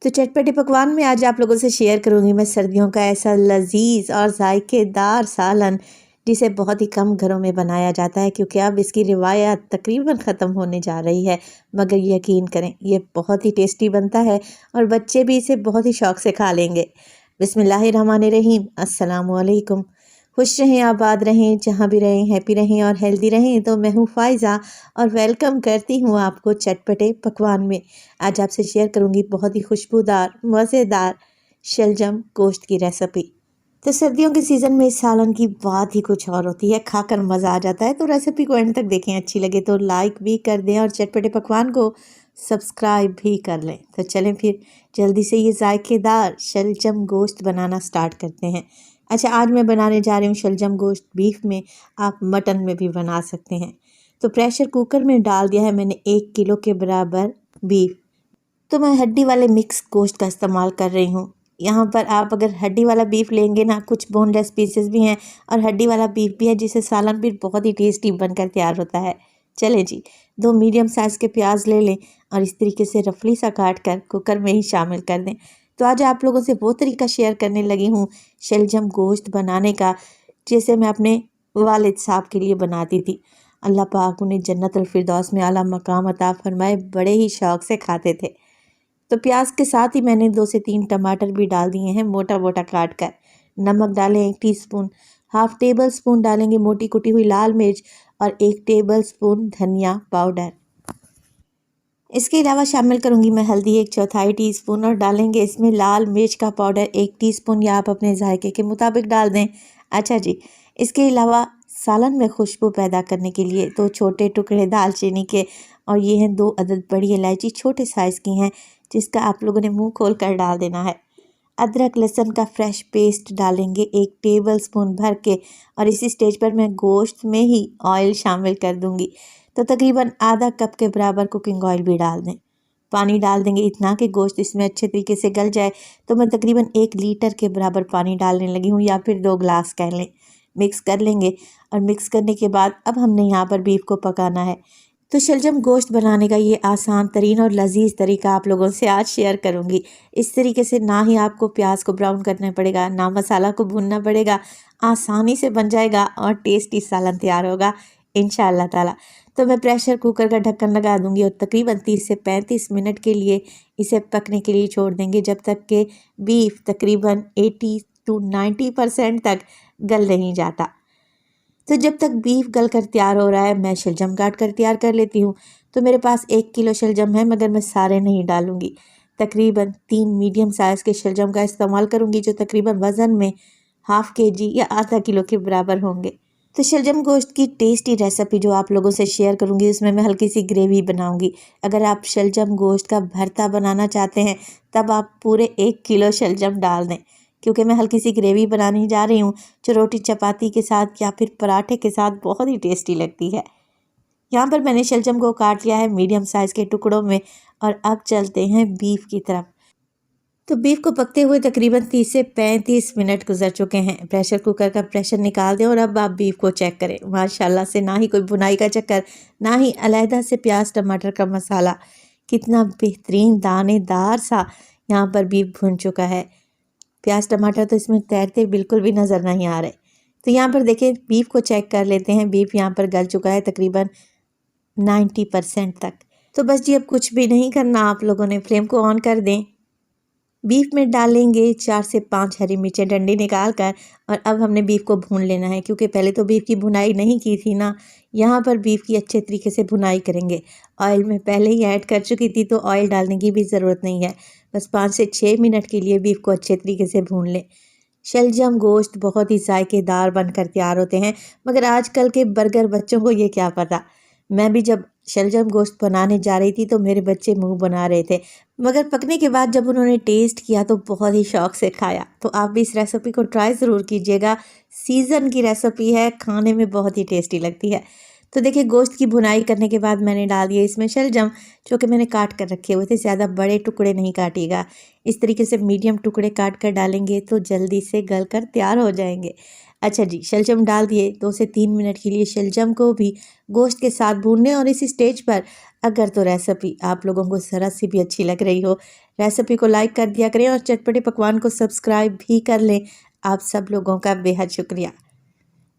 तो चटपटे पकवान में आज आप लोगों से शेयर करूंगी मैं सर्दियों का ऐसा लजीज और जायकेदार सालन जिसे बहुत ही कम घरों में बनाया जाता है, क्योंकि अब इसकी रिवायत तकरीबन ख़त्म होने जा रही है। मगर यकीन करें ये बहुत ही टेस्टी बनता है और बच्चे भी इसे बहुत ही शौक से खा लेंगे। बिस्मिल्लाहिर्रहमानिर्रहीम, अस्सलाम वालेकुम। खुश रहें, आबाद रहें, जहाँ भी रहें हैप्पी रहें और हेल्दी रहें। तो मैं हूँ फ़ायज़ा और वेलकम करती हूँ आपको चटपटे पकवान में। आज आपसे शेयर करूँगी बहुत ही खुशबूदार मज़ेदार शलजम गोश्त की रेसिपी। तो सर्दियों के सीज़न में इस सालन की बात ही कुछ और होती है, खाकर मज़ा आ जाता है। तो रेसिपी को एंड तक देखें, अच्छी लगे तो लाइक भी कर दें और चटपटे पकवान को सब्सक्राइब भी कर लें। तो चलें फिर जल्दी से ये जायकेदार शलजम गोश्त बनाना स्टार्ट करते हैं। अच्छा, आज मैं बनाने जा रही हूँ शलजम गोश्त बीफ में, आप मटन में भी बना सकते हैं। तो प्रेशर कुकर में डाल दिया है मैंने 1 किलो के बराबर बीफ। तो मैं हड्डी वाले मिक्स गोश्त का इस्तेमाल कर रही हूँ। यहाँ पर आप अगर हड्डी वाला बीफ लेंगे ना, कुछ बोनलेस पीसेस भी हैं और हड्डी वाला बीफ भी है, जिससे सालन भी बहुत ही टेस्टी बनकर तैयार होता है। चले जी, 2 मीडियम साइज़ के प्याज ले लें और इस तरीके से रफली सा काट कर कुकर में ही शामिल कर दें। तो आज आप लोगों से वो तरीका शेयर करने लगी हूँ शलजम गोश्त बनाने का, जैसे मैं अपने वालिद साहब के लिए बनाती थी। अल्लाह पाक उन्हें जन्नतुल फिरदौस में आला मकाम अता फरमाए, बड़े ही शौक़ से खाते थे। तो प्याज के साथ ही मैंने 2 से 3 टमाटर भी डाल दिए हैं मोटा मोटा काट कर। नमक डालें 1 टीस्पून, हाफ टेबल स्पून डालेंगे मोटी कुटी हुई लाल मिर्च और 1 टेबल स्पून धनिया पाउडर। इसके अलावा शामिल करूंगी मैं हल्दी 1/4 टीस्पून और डालेंगे इसमें लाल मिर्च का पाउडर 1 टीस्पून, या आप अपने जायके के मुताबिक डाल दें। अच्छा जी, इसके अलावा सालन में खुशबू पैदा करने के लिए 2 छोटे टुकड़े दालचीनी के और ये हैं 2 अदद बड़ी इलायची छोटे साइज़ की हैं, जिसका आप लोगों ने मुंह खोल कर डाल देना है। अदरक लहसुन का फ्रेश पेस्ट डालेंगे 1 टेबल स्पून भर के और इसी स्टेज पर मैं गोश्त में ही ऑयल शामिल कर दूंगी। तो तकरीबन आधा कप के बराबर कुकिंग ऑयल भी डाल दें। पानी डाल देंगे इतना कि गोश्त इसमें अच्छे तरीके से गल जाए। तो मैं तकरीबन 1 लीटर के बराबर पानी डालने लगी हूँ, या फिर 2 गिलास कह लें। मिक्स कर लेंगे और मिक्स करने के बाद अब हमने यहाँ पर बीफ को पकाना है। तो शलजम गोश्त बनाने का ये आसान तरीन और लजीज तरीका आप लोगों से आज शेयर करूंगी। इस तरीके से ना ही आपको प्याज को ब्राउन करना पड़ेगा, ना मसाला को भूनना पड़ेगा, आसानी से बन जाएगा और टेस्टी सालन तैयार होगा इंशाअल्लाह ताला। तो मैं प्रेशर कुकर का ढक्कन लगा दूंगी और तकरीबन 30 से 35 मिनट के लिए इसे पकने के लिए छोड़ देंगे, जब तक कि बीफ तकरीबन 80 to 90% तक गल नहीं जाता। तो जब तक बीफ गल कर तैयार हो रहा है, मैं शलजम काट कर तैयार कर लेती हूँ। तो मेरे पास 1 किलो शलजम है, मगर मैं सारे नहीं डालूँगी। तकरीबन 3 मीडियम साइज़ के शलजम का इस्तेमाल करूँगी, जो तकरीबन वज़न में ½ केजी या आधा किलो के बराबर होंगे। तो शलजम गोश्त की टेस्टी रेसिपी जो आप लोगों से शेयर करूँगी, उसमें मैं हल्की सी ग्रेवी बनाऊँगी। अगर आप शलजम गोश्त का भरता बनाना चाहते हैं, तब आप पूरे 1 किलो शलजम डाल दें, क्योंकि मैं हल्की सी ग्रेवी बनाने जा रही हूँ, जो रोटी चपाती के साथ या फिर पराठे के साथ बहुत ही टेस्टी लगती है। यहाँ पर मैंने शलजम को काट लिया है मीडियम साइज़ के टुकड़ों में और अब चलते हैं बीफ की तरफ। तो बीफ को पकते हुए तकरीबन 30 से 35 मिनट गुजर चुके हैं। प्रेशर कुकर का प्रेशर निकाल दें और अब आप बीफ को चेक करें। माशाल्लाह से ना ही कोई बुनाई का चक्कर, ना ही अलहदा से प्याज टमाटर का मसाला, कितना बेहतरीन दानेदार सा यहाँ पर बीफ भुन चुका है। प्याज टमाटर तो इसमें तैरते बिल्कुल भी नज़र नहीं आ रहे। तो यहाँ पर देखें, बीफ को चेक कर लेते हैं। बीफ यहाँ पर गल चुका है तकरीबन 90% तक। तो बस जी, अब कुछ भी नहीं करना, आप लोगों ने फ्लेम को ऑन कर दें। बीफ में डालेंगे 4 से 5 हरी मिर्चें डंडी निकाल कर और अब हमने बीफ को भून लेना है, क्योंकि पहले तो बीफ की भुनाई नहीं की थी ना। यहाँ पर बीफ की अच्छे तरीके से भुनाई करेंगे। ऑयल में पहले ही ऐड कर चुकी थी, तो ऑयल डालने की भी ज़रूरत नहीं है। बस 5 से 6 मिनट के लिए बीफ को अच्छे तरीके से भून लें। शलजम गोश्त बहुत ही जायकेदार बनकर तैयार होते हैं, मगर आजकल के बर्गर बच्चों को ये क्या पता। मैं भी जब शलजम गोश्त बनाने जा रही थी तो मेरे बच्चे मुंह बना रहे थे, मगर पकने के बाद जब उन्होंने टेस्ट किया तो बहुत ही शौक से खाया। तो आप भी इस रेसिपी को ट्राई ज़रूर कीजिएगा। सीज़न की रेसिपी है, खाने में बहुत ही टेस्टी लगती है। तो देखिए, गोश्त की भुनाई करने के बाद मैंने डाल दिया इसमें शलजम, जो कि मैंने काट कर रखे हुए थे। ज़्यादा बड़े टुकड़े नहीं काटिएगा, इस तरीके से मीडियम टुकड़े काट कर डालेंगे तो जल्दी से गल कर तैयार हो जाएंगे। अच्छा जी, शलजम डाल दिए। 2 से 3 मिनट के लिए शलजम को भी गोश्त के साथ भूनने और इसी स्टेज पर अगर तो रेसिपी आप लोगों को ज़रा सी भी अच्छी लग रही हो, रेसिपी को लाइक कर दिया करें और चटपटे पकवान को सब्सक्राइब भी कर लें। आप सब लोगों का बेहद शुक्रिया।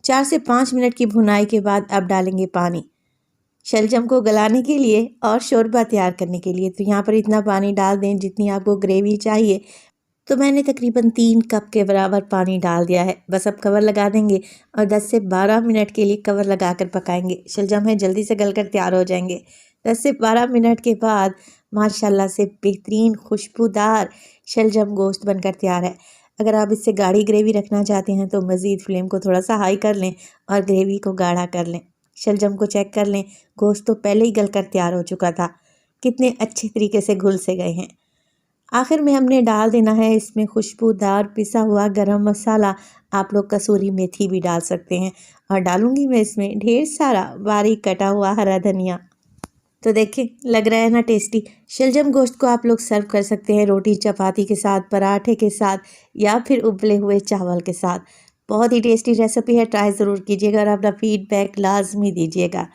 4 से 5 मिनट की भुनाई के बाद अब डालेंगे पानी, शलजम को गलाने के लिए और शोरबा तैयार करने के लिए। तो यहाँ पर इतना पानी डाल दें जितनी आपको ग्रेवी चाहिए। तो मैंने तकरीबन 3 कप के बराबर पानी डाल दिया है। बस अब कवर लगा देंगे और 10 से 12 मिनट के लिए कवर लगा कर पकाएंगे। शलजम है जल्दी से गल कर तैयार हो जाएंगे। 10 से 12 मिनट के बाद माशाल्लाह से बेहतरीन खुशबूदार शलजम गोश्त बनकर तैयार है। अगर आप इससे गाढ़ी ग्रेवी रखना चाहते हैं तो मज़ीद फ्लेम को थोड़ा सा हाई कर लें और ग्रेवी को गाढ़ा कर लें। शलजम को चेक कर लें, गोश्त तो पहले ही गल कर तैयार हो चुका था, कितने अच्छे तरीके से घुल से गए हैं। आखिर में हमने डाल देना है इसमें खुशबूदार पिसा हुआ गरम मसाला। आप लोग कसूरी मेथी भी डाल सकते हैं और डालूंगी मैं इसमें ढेर सारा बारीक कटा हुआ हरा धनिया। तो देखिए लग रहा है ना टेस्टी। शलजम गोश्त को आप लोग सर्व कर सकते हैं रोटी चपाती के साथ, पराठे के साथ या फिर उबले हुए चावल के साथ। बहुत ही टेस्टी रेसिपी है, ट्राई ज़रूर कीजिएगा और अपना फीडबैक लाजमी दीजिएगा।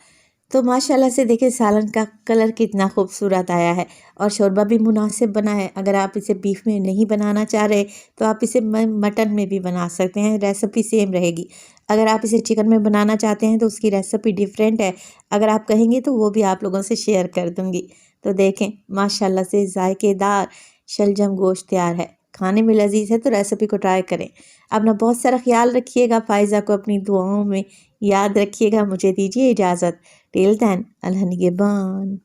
तो माशाल्लाह से देखिए सालन का कलर कितना खूबसूरत आया है और शोरबा भी मुनासिब बना है। अगर आप इसे बीफ में नहीं बनाना चाह रहे तो आप इसे मटन में भी बना सकते हैं, रेसिपी सेम रहेगी। अगर आप इसे चिकन में बनाना चाहते हैं तो उसकी रेसिपी डिफरेंट है। अगर आप कहेंगे तो वो भी आप लोगों से शेयर कर दूँगी। तो देखें माशाल्लाह से जायकेदार शलजम गोश्त तैयार है, खाने में लजीज है। तो रेसिपी को ट्राई करें। अपना बहुत सारा ख्याल रखिएगा, फ़ायज़ा को अपनी दुआओं में याद रखिएगा। मुझे दीजिए इजाज़त। टिल देन, अल्लाह निगहबान।